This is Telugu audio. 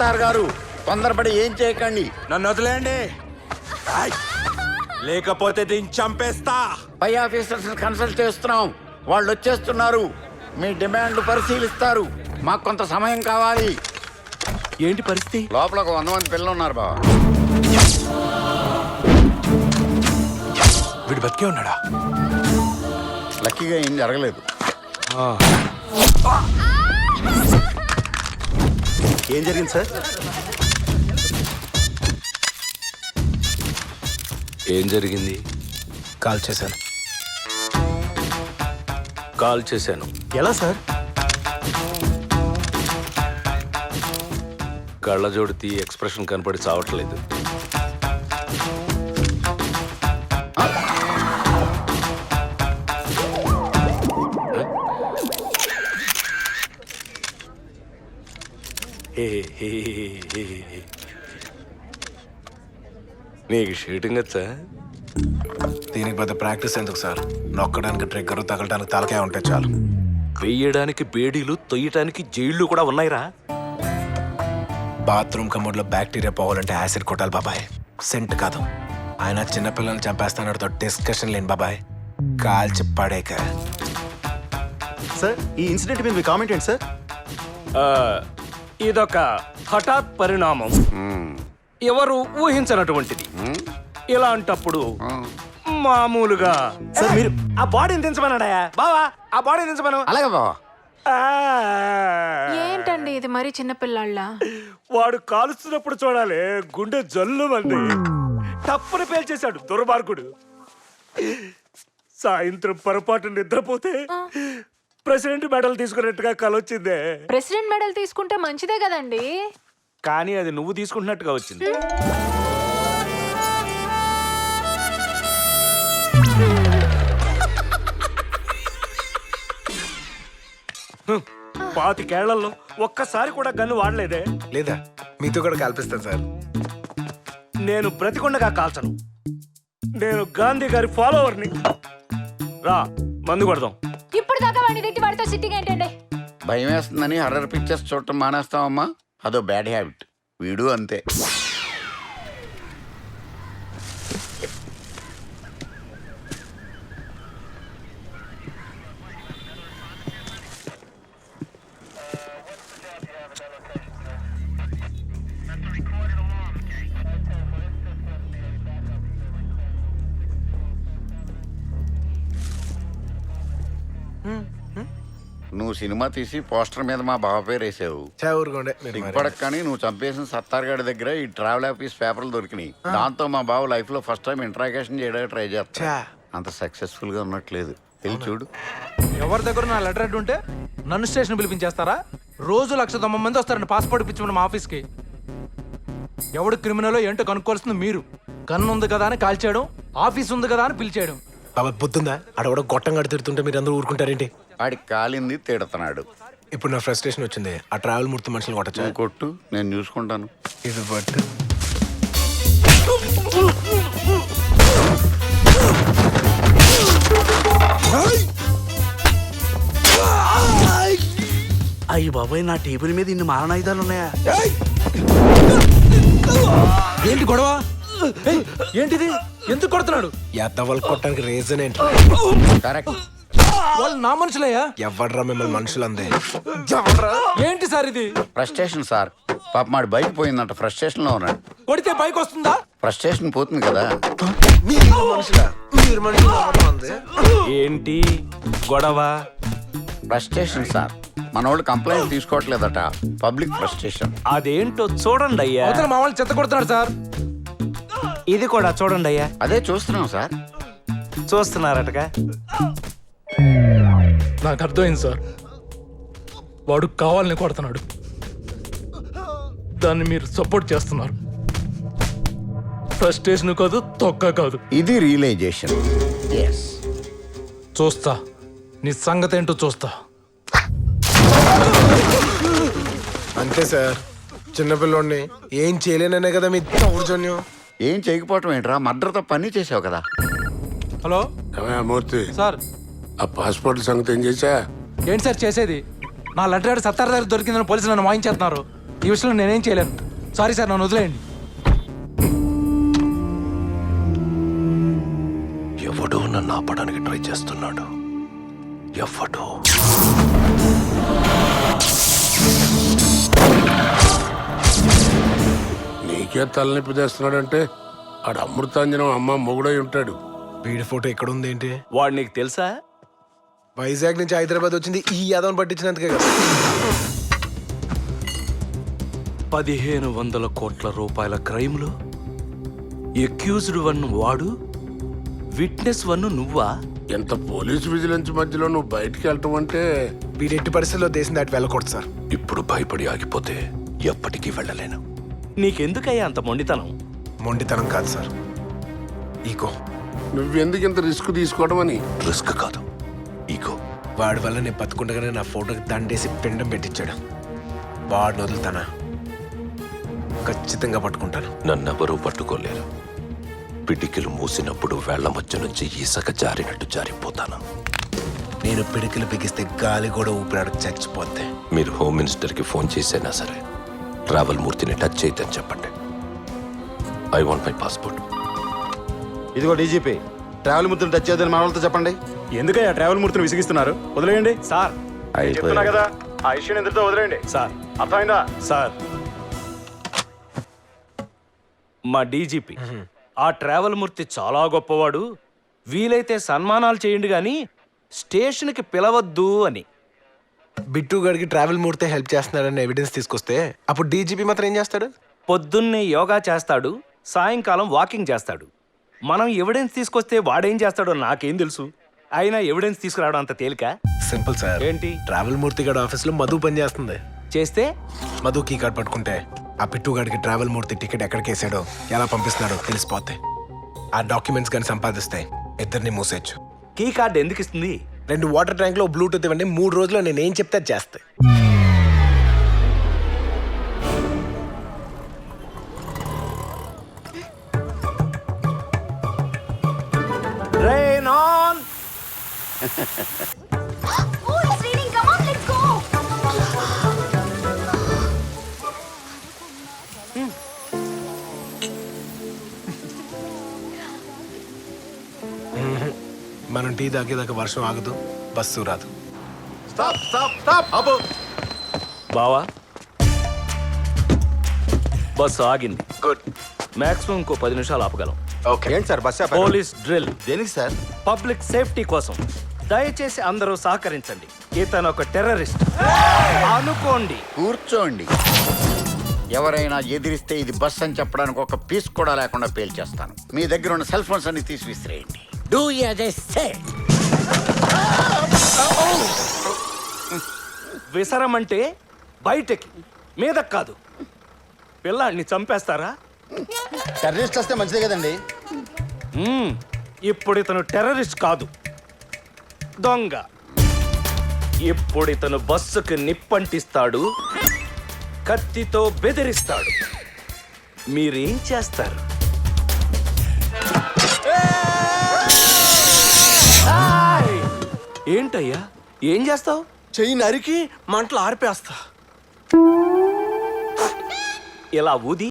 సత్తార్ గారు తొందరపడి ఏం చేయకండి. నన్ను వదిలేయండి, లేకపోతే దీన్ని చంపేస్తా. పై ఆఫీసర్స్ కన్సల్ట్ చేస్తున్నాం, వాళ్ళు వచ్చేస్తున్నారు. మీ డిమాండ్లు పరిశీలిస్తారు. మాకు కొంత సమయం కావాలి. ఏంటి పరిస్థితి? లోపల ఒక 100 మంది పిల్లలు ఉన్నారు బావ. వీడు బతికే ఉన్నాడా? లక్కీగా ఏం జరగలేదు. ఏం జరిగింది సార్? ఏం జరిగింది? కాల్ చేశాను. కాల్ చేశాను. ఎలా సార్? కళ్ళజోడు తీ, ఎక్స్ప్రెషన్ కనపడి చావట్లేదు. నీకు షూటింగ్ వచ్చా? దీనికి పెద్ద ప్రాక్టీస్ ఎందుకు సార్? నొక్కడానికి ట్రిగ్గర్, తగలడానికి తలకాయ ఉంటే చాలు. వెయ్యడానికి బేడీలు, తొయ్యడానికి జైళ్లు కూడా ఉన్నాయిరా. బాత్రూమ్ కమోడ్లో బ్యాక్టీరియా పోవాలంటే యాసిడ్ కొట్టాలి బాబాయ్, సెంట్ కాదు. ఆయన చిన్నపిల్లల్ని చంపేస్తానతో డిస్కషన్ లేని బాబాయ్, కాల్చి పడేక. సార్, ఈ ఇన్సిడెంట్ మీద మీ కామెంట్ ఏంటి సార్? ఇదొక హఠాత్ పరిణామం, ఎవరు ఊహించనటువంటిది. ఇలాంటప్పుడు మామూలుగా సార్ మీరు ఆ బాడీని దించమన్నాడా బావా? ఆ బాడీని దించమను. అలాగే బావా. ఏంటండి ఇది మరీ చిన్నపిల్లాళ్ళ? వాడు కాలుస్తున్నప్పుడు చూడాలి, గుండె జల్లు మంది తప్పుని పేల్చేశాడు దుర్మార్గుడు. సాయంత్రం పొరపాటు నిద్రపోతే ప్రెసిడెంట్ మెడల్ తీసుకున్నట్టుగా కలొచ్చిందే. ప్రెసిడెంట్ మెడల్ తీసుకుంటే మంచిదే కదండి. కానీ అది నువ్వు తీసుకుంటున్నట్టుగా వచ్చింది. పాతికేళ్లలో ఒక్కసారి కూడా గన్ను వాడలేదే. లేదా మీతో కూడా కల్పిస్తాను సార్. నేను బ్రతికొండగా కాల్చను. నేను గాంధీ గారి ఫాలోవర్ని. రా, మందు కొడదాం. ఇప్పుడు దాకా వాడిని తిట్టి వాడితో సిట్టింగ్ ఏంటండి? భయం వేస్తుందని హర్రర్ పిక్చర్స్ చూడటం మానేస్తామమ్మా, అదో బ్యాడ్ హ్యాబిట్. వీడు అంతే. నువ్వు సినిమా తీసి పోస్టర్ మీద మా బావ పేరు వేసావు. దిగ్పడక కానీ నువ్వు చంపేసిన సత్తార్ గారి దగ్గర ఈ ట్రావెల్ ఆఫీస్ పేపర్లు దొరికినాయి. దాంతో మా బావ లైఫ్ లో ఫస్ట్ టైం ఇంట్రాగేషన్ చేయడానికి ట్రై చేస్తా. అంత సక్సెస్ఫుల్ గా ఉన్నట్లేదు. వెళ్ళి చూడు. ఎవరి దగ్గర నా లెటర్ హెడ్ ఉంటే నన్ను స్టేషన్ పిలిపించేస్తారా? రోజు 190 మంది వస్తారండి పాస్పోర్ట్ ఇప్పించమని మా ఆఫీస్కి. ఎవడు క్రిమినల్ ఏంటో కనుక్కోవాల్సింది మీరు. గన్ను ఉంది కదా అని కాల్చేయడం, ఆఫీస్ ఉంది కదా అని పిలిచేయడం. బాబా పొద్దుందా అడవడ గొట్టం గడి తిడుతుంటే మీరు అందరూ ఊరుకుంటారేంటి? వాడికి కాలింది తిడుతున్నాడు. ఇప్పుడు నా ఫ్రస్ట్రేషన్ వచ్చింది. ఆ ట్రావెల్ మూర్తి మనుషులు కొట్టచ్చు. కొట్టు, నేను చూసుకుంటాను. ఇది పట్టు. అయ్యి బాబాయ్, నా టేబుల్ మీద ఇన్ని మారణాయుధాలు ఉన్నాయా? ఏంటి గొడవ? ఏంటిది? ఎందుకు కొడుతున్నాడు? ఎద్దవాళ్ళు కొట్టడానికి రీజన్ ఏంటి? కరెక్ట్. వాళ్ళు నా మనుషులయ్యా. ఎవడ్రా మిమ్మల్ని మనుషులు అందే? ఏంటి సార్ ఇది? Frustration sir. పాప మాడి బైక్ పోయిందంట, ఫ్రస్ట్రేషన్ లో ఉన్నాడు. కొడితే బైక్ వస్తుందా? ఫ్రస్ట్రేషన్ పోతుంది కదా. ఏంటి గొడవ? Frustration sir. మనోళ్ళు కంప్లైంట్ తీసుకోవట్లేదట. Public frustration. అదేంటో చూడండి అయ్యా. అవతల మా వాళ్ళు చెత్త కొడుతున్నాడు సార్. ఇది కూడా చూడండి అయ్యా. అదే చూస్తున్నాం సార్. చూస్తున్నారటగా. నాకు అర్థమైంది సార్. వాడు కావాలని కొడుతున్నాడు, దాన్ని మీరు సపోర్ట్ చేస్తున్నారు. ఫ్రస్ట్రేషన్ కాదు, తొక్క కాదు. ఇది రియలైజేషన్. చూస్తా నీ సంగతి ఏంటో చూస్తా. అంతే సార్. చిన్నపిల్లోడిని ఏం చేయలేననే కదా మీ దౌర్జన్యం. ఏం చేయకపోవటం ఏంట్రా? మర్డర్తో పని చేసావు కదా. హలో మూర్తి సార్. ఆ పాస్పోర్ట్ సంగతి ఏం చేశా? ఏంటి సార్ చేసేది? నా లెటర్ హెడ్ సత్తార్ దగ్గర దొరికిందని పోలీసులు నన్ను వాయించేస్తున్నారు. ఈ విషయంలో నేనేం చేయలేను. సారీ సార్, నన్ను వదిలేయండి. ఎవడో నన్ను ఆపడానికి ట్రై చేస్తున్నాడు. ఎవడో నీకే తలనొప్పి తెస్తున్నాడంటే ఆడ అమృతాంజనం అమ్మ మొగుడై ఉంటాడు. వీడి ఫోటో ఎక్కడ ఉంది ఏంటి? వాడు నీకు తెలుసా? వైజాగ్ నుంచి హైదరాబాద్ వచ్చింది ఈ యాదవని పట్టించినందుకే కదా. 1500 కోట్ల రూపాయల క్రైమ్లో ఎక్యూజ్డ్ వన్ వాడు, విట్నెస్ వన్ నువ్వా? ఎంత పోలీస్ విజిలెన్స్ మధ్యలో నువ్వు బయటికి వెళ్ళటం అంటే వీడి ఎట్టి పరిస్థితుల్లో దేశం దాటి వెళ్ళకూడదు సార్. ఇప్పుడు భయపడి ఆగిపోతే ఎప్పటికీ వెళ్ళలేను. నీకెందుకయ్యా అంత మొండితనం? మొండితనం కాదు సార్, ఈగో. నువ్వెందుకు ఇంత రిస్క్ తీసుకోవడం అని. రిస్క్ కాదు, ఈగో. వాడి వల్ల నేను బతుకుండగానే నా ఫోటోకి దండేసి పిండం పెట్టించాడు. వాడిని వదులుతానా? ఖచ్చితంగా పట్టుకుంటాను. నన్నెవరూ పట్టుకోలేరు. పిడికిలు మూసినప్పుడు వేళ్ల మధ్య నుంచి ఇసక జారినట్టు జారిపోతాను. నేను పిడికిలు బిగిస్తే గాలి కూడా ఊపిరాడు చచ్చిపోతే. మీరు హోమ్ మినిస్టర్కి ఫోన్ చేసైనా సరే ట్రావెల్ మూర్తిని టచ్ చేయొద్దని చెప్పండి. I want my passport. ఇదిగో డీజీపీ, ట్రావెల్ మూర్తిని టచ్ చేయదని మన వాళ్ళతో చెప్పండి. ఎందుకయ్యా ట్రావెల్ మూర్తిని విసిగిస్తున్నారు? వదిలేయండి సార్. చెప్తున్నా కదా, ఆ ఇష్యూని ఎందుతో వదిలేయండి సార్. అర్థమైందా? సార్, మా డీజీపీ ఆ ట్రావెల్ మూర్తి చాలా గొప్పవాడు, వీలైతే సన్మానాలు చేయండి కానీ స్టేషన్కి పిలవద్దు అని. బిట్టు గడికి ట్రావెల్ మూర్తే హెల్ప్ చేస్తున్నాడని ఎవిడెన్స్ తీసుకొస్తే అప్పుడు డీజీపీ మాత్రం ఏం చేస్తాడు? పొద్దున్నే యోగా చేస్తాడు, సాయంకాలం వాకింగ్ చేస్తాడు. మనం ఎవిడెన్స్ తీసుకొస్తే వాడేం చేస్తాడో నాకేం తెలుసు. అయినా ఎవిడెన్స్ తీసుకురావడం అంత తేలిక? Simple sir. ఏంటి? ట్రావెల్ మూర్తి గడ ఆఫీస్లో మధు పని చేస్తుంది. చేస్తే మధు కీ కార్డ్ పట్టుకుంటే ఆ పిట్టు గడికి ట్రావెల్ మూర్తి టికెట్ ఎక్కడికి వేసాడో ఎలా పంపిస్తున్నాడో తెలిసిపోతే ఆ డాక్యుమెంట్స్ కానీ సంపాదిస్తే ఇద్దరిని మూసేయచ్చు. కీ కార్డ్ ఎందుకు ఇస్తుంది? 2 వాటర్ ట్యాంక్ లో బ్లూటూత్ ఇవ్వండి, 3 రోజుల్లో నేను ఏం చెప్తే అది చేస్తాయి. Rain on! Oh, it's raining. Come on, let's go. మనం టీ తాగేదాకా వర్షం ఆగదు, బస్సు రాదు. స్టాప్ స్టాప్ స్టాప్ ఆపు. బావా, బస్సు ఆగింది. గుడ్. మాక్సిమం ఇంకో 10 నిమిషాలు ఆపగలం. ఓకే. ఏంటి సార్ బస్ పోలీస్ డ్రిల్, దేనికి సార్? పబ్లిక్ సేఫ్టీ కోసం. దయచేసి అందరూ సహకరించండి. ఇతను ఒక టెర్రరిస్ట్ అనుకోండి. కూర్చోండి. ఎవరైనా ఎదిరిస్తే ఇది బస్ అని చెప్పడానికి ఒక పీస్ కూడా లేకుండా పేల్చేస్తాను. మీ దగ్గర ఉన్న సెల్ ఫోన్స్ అన్ని తీసి విసిరేయండి. Do as I say. విసరమంటే బయటకి, మీద కాదు. పిల్లాడిని చంపేస్తారా? టెర్రరిస్ట్ వస్తే మంచిదే కదండి. ఇప్పుడు ఇతను టెర్రరిస్ట్ కాదు, దొంగ. ఇప్పుడు ఇతను బస్సుకు నిప్పంటిస్తాడు, కత్తితో బెదిరిస్తాడు. మీరేం చేస్తారు? ఏంటయ్యా, ఏం చేస్తావు? చెయ్యి నరికి మంటలు ఆర్పేస్తా. ఇలా ఊది